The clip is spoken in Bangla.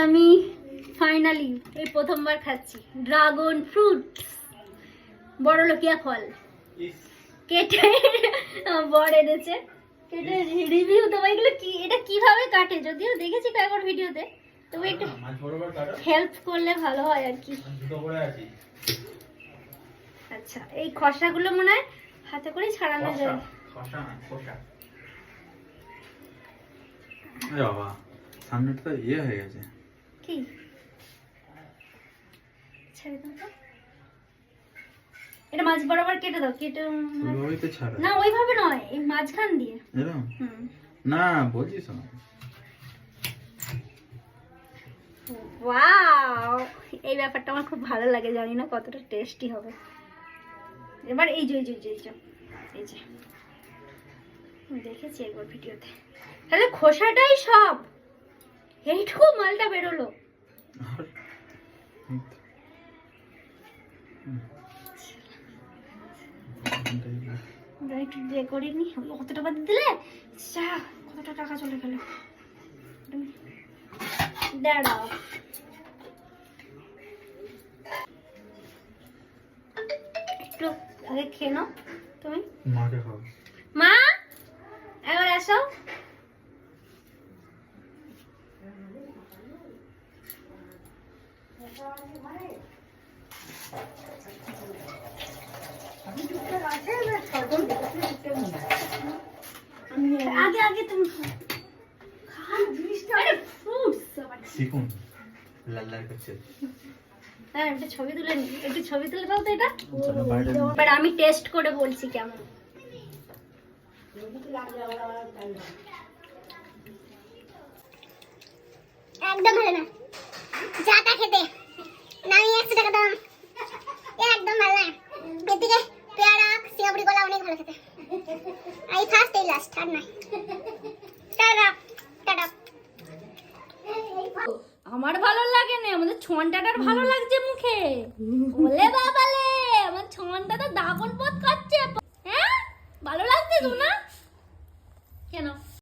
আমি ফাইনালি এই প্রথমবার খাচ্ছি ড্রাগন ফ্রুট, বড়লোকিয়া ফল। কেটে বড় এনেছে, কেটে রিভিউ দেবো এগুলো কি, এটা কিভাবে কাটে যদিও দেখেছি কয়েকবার ভিডিওতে, তবে একটু হেল্প করলে ভালো হয় আর কি। আচ্ছা, এই খসাগুলো মনে হয় হাতে করে ছাড়ানো যায়। বাবা সামনেটা ইয়ে হয়ে গেছে কি ছেড়ে দাও তো, এটা মাছ বরাবর কেটে দাও, কেটে ওইভাবেই তো ছাড়া না, ওইভাবে নয়, এই মাঝখান দিয়ে এরকম না বলছিস না। ওয়াও, এই ব্যাপারটা আমার খুব ভালো লাগে, জানি না কতটা টেস্টি হবে। এবার এই যে দেখেছি একবার ভিডিওতে, তাহলে খোসাটাই সব, এইটুকু মালটা বেরোলো। একটু দিয়ে করিনি, কত টাকা দিলে, কতটা টাকা চলে গেল। দাঁড়াও, একটু আগে খেয়ে নাও তুমি। মাকে খাও। মা এবার আসো। আগে আগে তুমি শিখুন লাল লাল করছে। হ্যাঁ, একটা ছবি তুলে নি, একটু ছবি তুলে দাও তো এটা। এবার আমি টেস্ট করে বলছি কেমন। একদম ভালো না, যাটা খেতে না আমি 100 টাকা দাম, একদম ভালো না। এর থেকে পেয়ারা সিঙ্গাপুরি কলা অনেক ভালো খেতে। এই ফার্স্ট এই লাস্ট, আর নাই। Tata tata. আমার ভালো লাগে না, আমাদের ছোঁয়াটার ভালো লাগছে মুখে। ওলে বাবালে, আমার ছোঁয়াটা তো দাবন পথ খাচ্ছে। হ্যাঁ, ভালো লাগছে শোনা।